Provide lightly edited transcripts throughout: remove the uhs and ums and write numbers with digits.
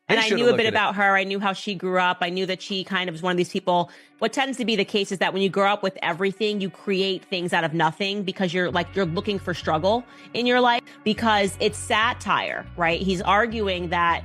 And They I should knew have a bit looked at it. about her. I knew how she grew up. I knew that she kind of was one of these people. What tends to be the case is that when you grow up with everything, you create things out of nothing because you're looking for struggle in your life because it's satire, right? He's arguing that,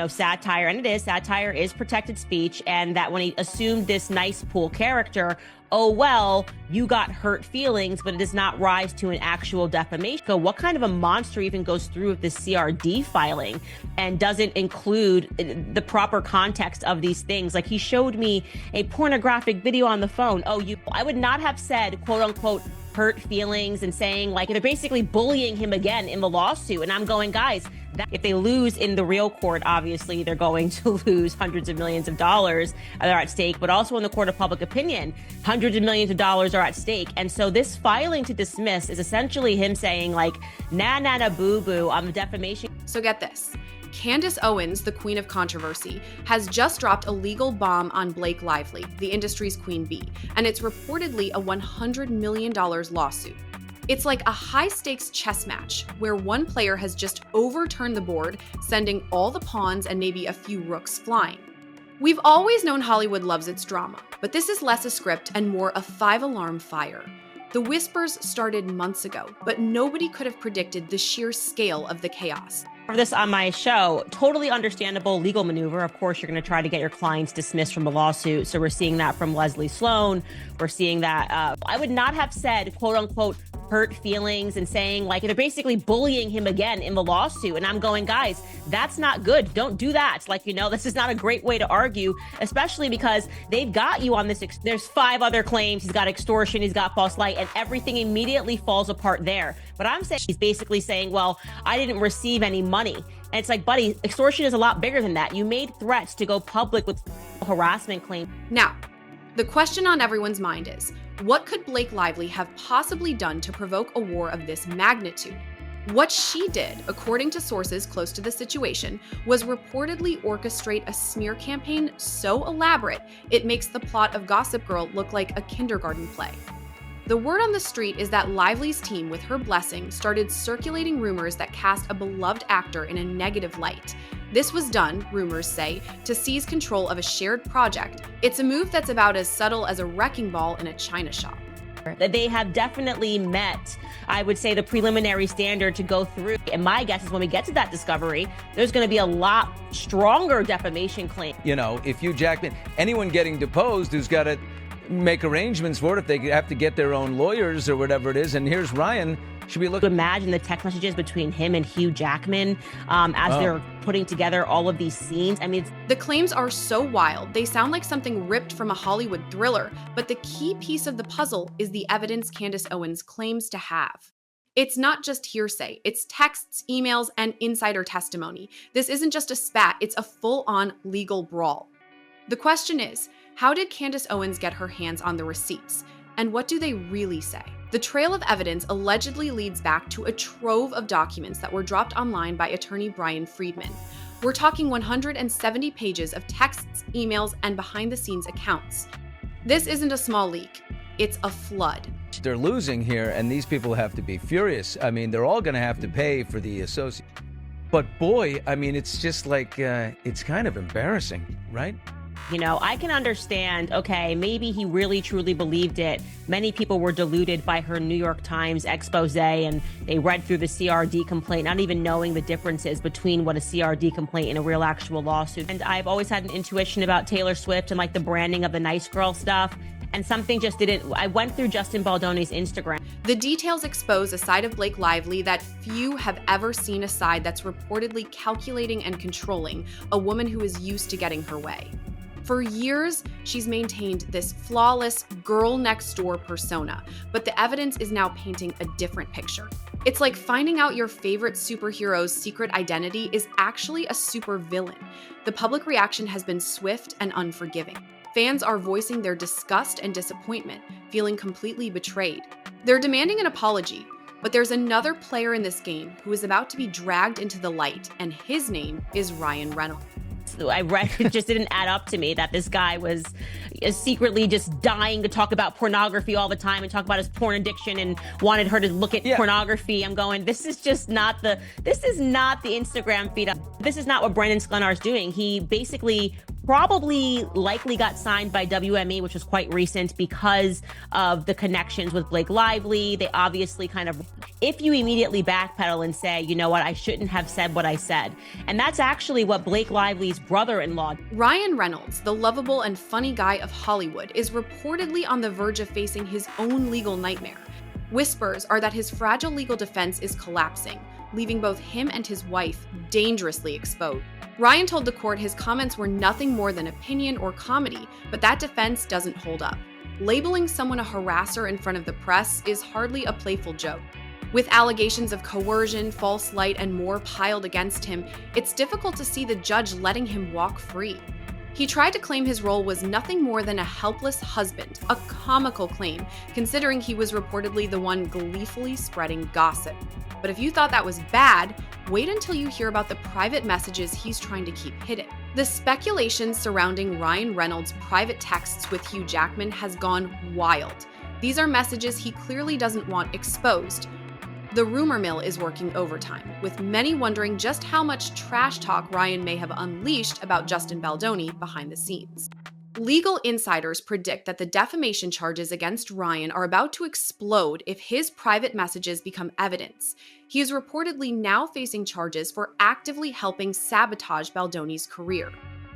satire, and it is, satire is protected speech, and that when he assumed this nice pool character, oh, well, you got hurt feelings, but it does not rise to an actual defamation. So what kind of a monster even goes through with this CRD filing and doesn't include the proper context of these things? Like, he showed me a pornographic video on the phone. I would not have said, quote unquote, hurt feelings, and saying, like, they're basically bullying him again in the lawsuit. And I'm going, guys, if they lose in the real court, obviously they're going to lose hundreds of millions of dollars that are at stake, but also in the court of public opinion, hundreds of millions of dollars are at stake. And so this filing to dismiss is essentially him saying, like, nah, boo-boo, I'm a defamation. So get this. Candace Owens, the queen of controversy, has just dropped a legal bomb on Blake Lively, the industry's queen bee, and it's reportedly a $100 million lawsuit. It's like a high-stakes chess match where one player has just overturned the board, sending all the pawns and maybe a few rooks flying. We've always known Hollywood loves its drama, but this is less a script and more a five-alarm fire. The whispers started months ago, but nobody could have predicted the sheer scale of the chaos. This on my show, totally understandable legal maneuver. Of course, you're going to try to get your clients dismissed from the lawsuit. So we're seeing that from Leslie Sloan. We're seeing that. I would not have said, quote unquote, hurt feelings, and saying, like, they're basically bullying him again in the lawsuit. And I'm going, guys, that's not good. Don't do that. Like, this is not a great way to argue, especially because they've got you on this. There's 5 other claims. He's got extortion. He's got false light, and everything immediately falls apart there. But I'm saying he's basically saying, well, I didn't receive any money. And it's like, buddy, extortion is a lot bigger than that. You made threats to go public with harassment claims. Now, the question on everyone's mind is, what could Blake Lively have possibly done to provoke a war of this magnitude? What she did, according to sources close to the situation, was reportedly orchestrate a smear campaign so elaborate it makes the plot of Gossip Girl look like a kindergarten play. The word on the street is that Lively's team, with her blessing, started circulating rumors that cast a beloved actor in a negative light. This was done, rumors say, to seize control of a shared project. It's a move that's about as subtle as a wrecking ball in a china shop. They have definitely met, I would say, the preliminary standard to go through. And my guess is when we get to that discovery, there's going to be a lot stronger defamation claim. If Hugh Jackman, anyone getting deposed who's got to make arrangements for it, if they have to get their own lawyers or whatever it is. And here's Ryan. Should be looking. Imagine the text messages between him and Hugh Jackman as they're putting together all of these scenes. I mean, the claims are so wild. They sound like something ripped from a Hollywood thriller. But the key piece of the puzzle is the evidence Candace Owens claims to have. It's not just hearsay. It's texts, emails, and insider testimony. This isn't just a spat. It's a full-on legal brawl. The question is, how did Candace Owens get her hands on the receipts? And what do they really say? The trail of evidence allegedly leads back to a trove of documents that were dropped online by attorney Brian Friedman. We're talking 170 pages of texts, emails, and behind-the-scenes accounts. This isn't a small leak. It's a flood. They're losing here, and these people have to be furious. I mean, they're all going to have to pay for the associate. But boy, I mean, it's just like, it's kind of embarrassing, right? I can understand, okay, maybe he really truly believed it. Many people were deluded by her New York Times expose, and they read through the CRD complaint, not even knowing the differences between what a CRD complaint and a real actual lawsuit. And I've always had an intuition about Taylor Swift and like the branding of the nice girl stuff. And something just didn't. I went through Justin Baldoni's Instagram. The details expose a side of Blake Lively that few have ever seen, a side that's reportedly calculating and controlling, a woman who is used to getting her way. For years, she's maintained this flawless girl next door persona, but the evidence is now painting a different picture. It's like finding out your favorite superhero's secret identity is actually a supervillain. The public reaction has been swift and unforgiving. Fans are voicing their disgust and disappointment, feeling completely betrayed. They're demanding an apology, but there's another player in this game who is about to be dragged into the light, and his name is Ryan Reynolds. I read it just didn't add up to me that this guy was secretly just dying to talk about pornography all the time and talk about his porn addiction and wanted her to look at pornography. I'm going, this is not the Instagram feed. This is not what Brendan Sklenar's doing. He basically probably likely got signed by WME, which was quite recent, because of the connections with Blake Lively. They obviously kind of, if you immediately backpedal and say, you know what, I shouldn't have said what I said. And that's actually what Blake Lively's brother-in-law. Ryan Reynolds, the lovable and funny guy of Hollywood, is reportedly on the verge of facing his own legal nightmare. Whispers are that his fragile legal defense is collapsing, leaving both him and his wife dangerously exposed. Ryan told the court his comments were nothing more than opinion or comedy, but that defense doesn't hold up. Labeling someone a harasser in front of the press is hardly a playful joke. With allegations of coercion, false light, and more piled against him, it's difficult to see the judge letting him walk free. He tried to claim his role was nothing more than a helpless husband, a comical claim, considering he was reportedly the one gleefully spreading gossip. But if you thought that was bad, wait until you hear about the private messages he's trying to keep hidden. The speculation surrounding Ryan Reynolds' private texts with Hugh Jackman has gone wild. These are messages he clearly doesn't want exposed. The rumor mill is working overtime, with many wondering just how much trash talk Ryan may have unleashed about Justin Baldoni behind the scenes. Legal insiders predict that the defamation charges against Ryan are about to explode if his private messages become evidence. He is reportedly now facing charges for actively helping sabotage Baldoni's career.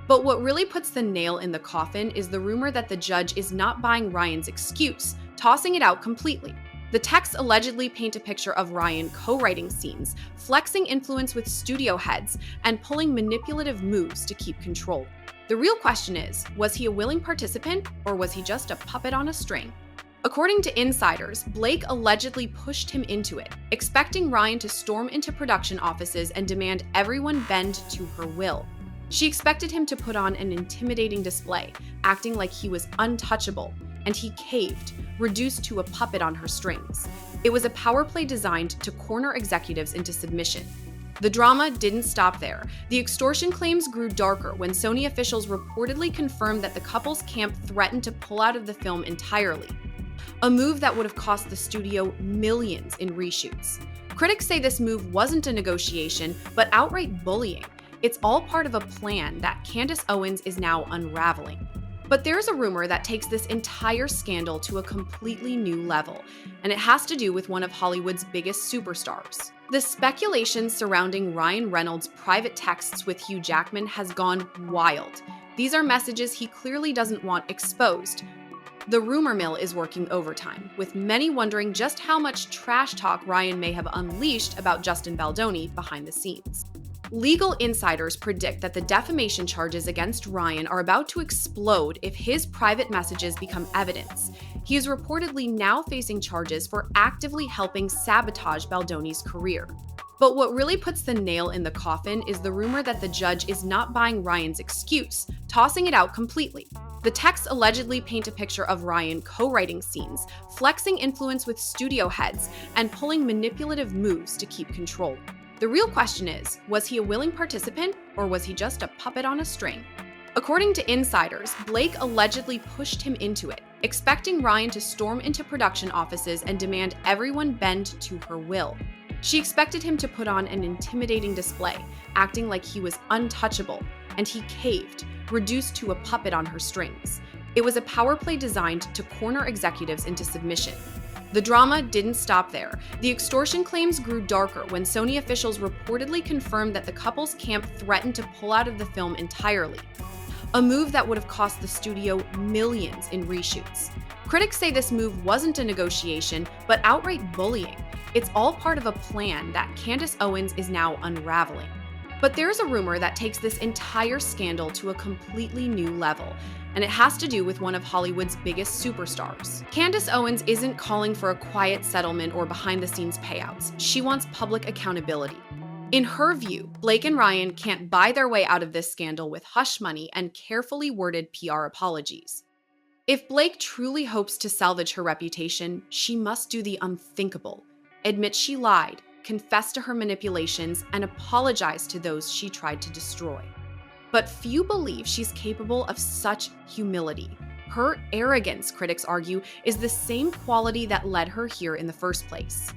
But what really puts the nail in the coffin is the rumor that the judge is not buying Ryan's excuse, tossing it out completely. The texts allegedly paint a picture of Ryan co-writing scenes, flexing influence with studio heads, and pulling manipulative moves to keep control. The real question is, was he a willing participant, or was he just a puppet on a string? According to insiders, Blake allegedly pushed him into it, expecting Ryan to storm into production offices and demand everyone bend to her will. She expected him to put on an intimidating display, acting like he was untouchable, and he caved, reduced to a puppet on her strings. It was a power play designed to corner executives into submission. The drama didn't stop there. The extortion claims grew darker when Sony officials reportedly confirmed that the couple's camp threatened to pull out of the film entirely, a move that would have cost the studio millions in reshoots. Critics say this move wasn't a negotiation, but outright bullying. It's all part of a plan that Candace Owens is now unraveling. But there's a rumor that takes this entire scandal to a completely new level, and it has to do with one of Hollywood's biggest superstars. The speculation surrounding Ryan Reynolds' private texts with Hugh Jackman has gone wild. These are messages he clearly doesn't want exposed. The rumor mill is working overtime, with many wondering just how much trash talk Ryan may have unleashed about Justin Baldoni behind the scenes. Legal insiders predict that the defamation charges against Ryan are about to explode if his private messages become evidence. He is reportedly now facing charges for actively helping sabotage Baldoni's career. But what really puts the nail in the coffin is the rumor that the judge is not buying Ryan's excuse, tossing it out completely. The texts allegedly paint a picture of Ryan co-writing scenes, flexing influence with studio heads, and pulling manipulative moves to keep control. The real question is, was he a willing participant, or was he just a puppet on a string? According to insiders, Blake allegedly pushed him into it, expecting Ryan to storm into production offices and demand everyone bend to her will. She expected him to put on an intimidating display, acting like he was untouchable, and he caved, reduced to a puppet on her strings. It was a power play designed to corner executives into submission. The drama didn't stop there. The extortion claims grew darker when Sony officials reportedly confirmed that the couple's camp threatened to pull out of the film entirely, a move that would have cost the studio millions in reshoots. Critics say this move wasn't a negotiation, but outright bullying. It's all part of a plan that Candace Owens is now unraveling. But there's a rumor that takes this entire scandal to a completely new level, and it has to do with one of Hollywood's biggest superstars. Candace Owens isn't calling for a quiet settlement or behind-the-scenes payouts. She wants public accountability. In her view, Blake and Ryan can't buy their way out of this scandal with hush money and carefully worded PR apologies. If Blake truly hopes to salvage her reputation, she must do the unthinkable: admit she lied, confess to her manipulations, and apologize to those she tried to destroy. But few believe she's capable of such humility. Her arrogance, critics argue, is the same quality that led her here in the first place.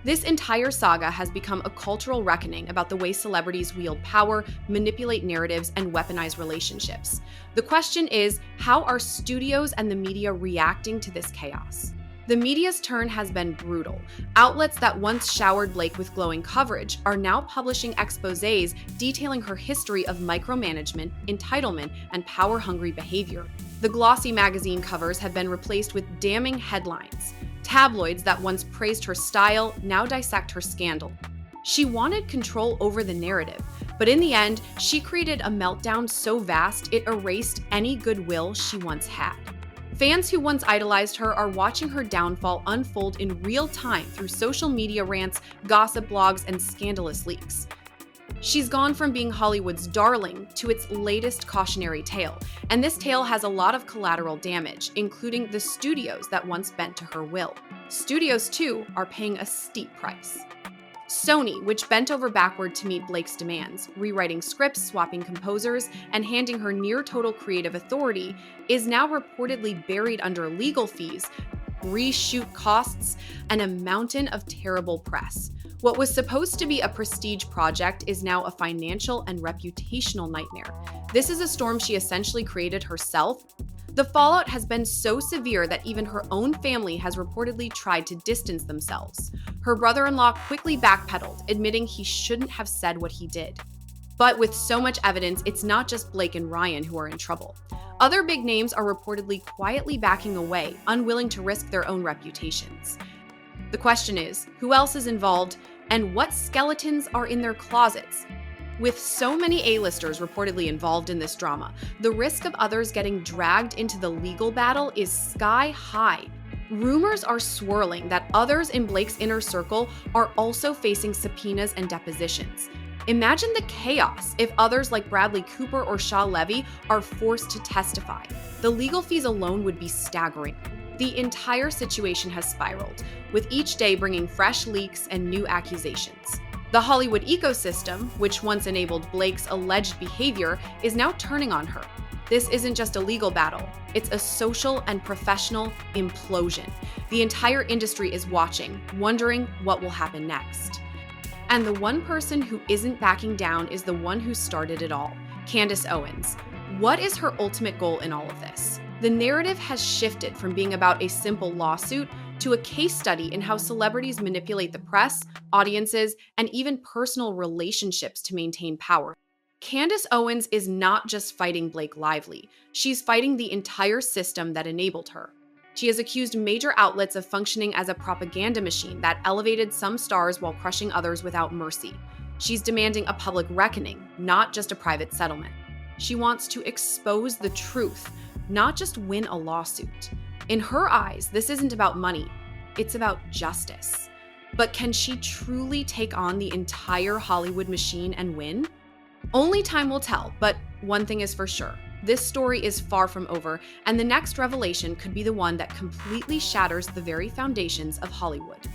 This entire saga has become a cultural reckoning about the way celebrities wield power, manipulate narratives, and weaponize relationships. The question is, how are studios and the media reacting to this chaos? The media's turn has been brutal. Outlets that once showered Blake with glowing coverage are now publishing exposés detailing her history of micromanagement, entitlement, and power-hungry behavior. The glossy magazine covers have been replaced with damning headlines. Tabloids that once praised her style now dissect her scandal. She wanted control over the narrative, but in the end, she created a meltdown so vast it erased any goodwill she once had. Fans who once idolized her are watching her downfall unfold in real time through social media rants, gossip blogs, and scandalous leaks. She's gone from being Hollywood's darling to its latest cautionary tale, and this tale has a lot of collateral damage, including the studios that once bent to her will. Studios, too, are paying a steep price. Sony, which bent over backward to meet Blake's demands, rewriting scripts, swapping composers, and handing her near-total creative authority, is now reportedly buried under legal fees, reshoot costs, and a mountain of terrible press. What was supposed to be a prestige project is now a financial and reputational nightmare. This is a storm she essentially created herself. The fallout has been so severe that even her own family has reportedly tried to distance themselves. Her brother-in-law quickly backpedaled, admitting he shouldn't have said what he did. But with so much evidence, it's not just Blake and Ryan who are in trouble. Other big names are reportedly quietly backing away, unwilling to risk their own reputations. The question is, who else is involved, and what skeletons are in their closets? With so many A-listers reportedly involved in this drama, the risk of others getting dragged into the legal battle is sky high. Rumors are swirling that others in Blake's inner circle are also facing subpoenas and depositions. Imagine the chaos if others like Bradley Cooper or Shaw Levy are forced to testify. The legal fees alone would be staggering. The entire situation has spiraled, with each day bringing fresh leaks and new accusations. The Hollywood ecosystem, which once enabled Blake's alleged behavior, is now turning on her. This isn't just a legal battle, it's a social and professional implosion. The entire industry is watching, wondering what will happen next. And the one person who isn't backing down is the one who started it all, Candace Owens. What is her ultimate goal in all of this? The narrative has shifted from being about a simple lawsuit to a case study in how celebrities manipulate the press, audiences, and even personal relationships to maintain power. Candace Owens is not just fighting Blake Lively, she's fighting the entire system that enabled her. She has accused major outlets of functioning as a propaganda machine that elevated some stars while crushing others without mercy. She's demanding a public reckoning, not just a private settlement. She wants to expose the truth, not just win a lawsuit. In her eyes, this isn't about money, it's about justice. But can she truly take on the entire Hollywood machine and win? Only time will tell, but one thing is for sure. This story is far from over, and the next revelation could be the one that completely shatters the very foundations of Hollywood.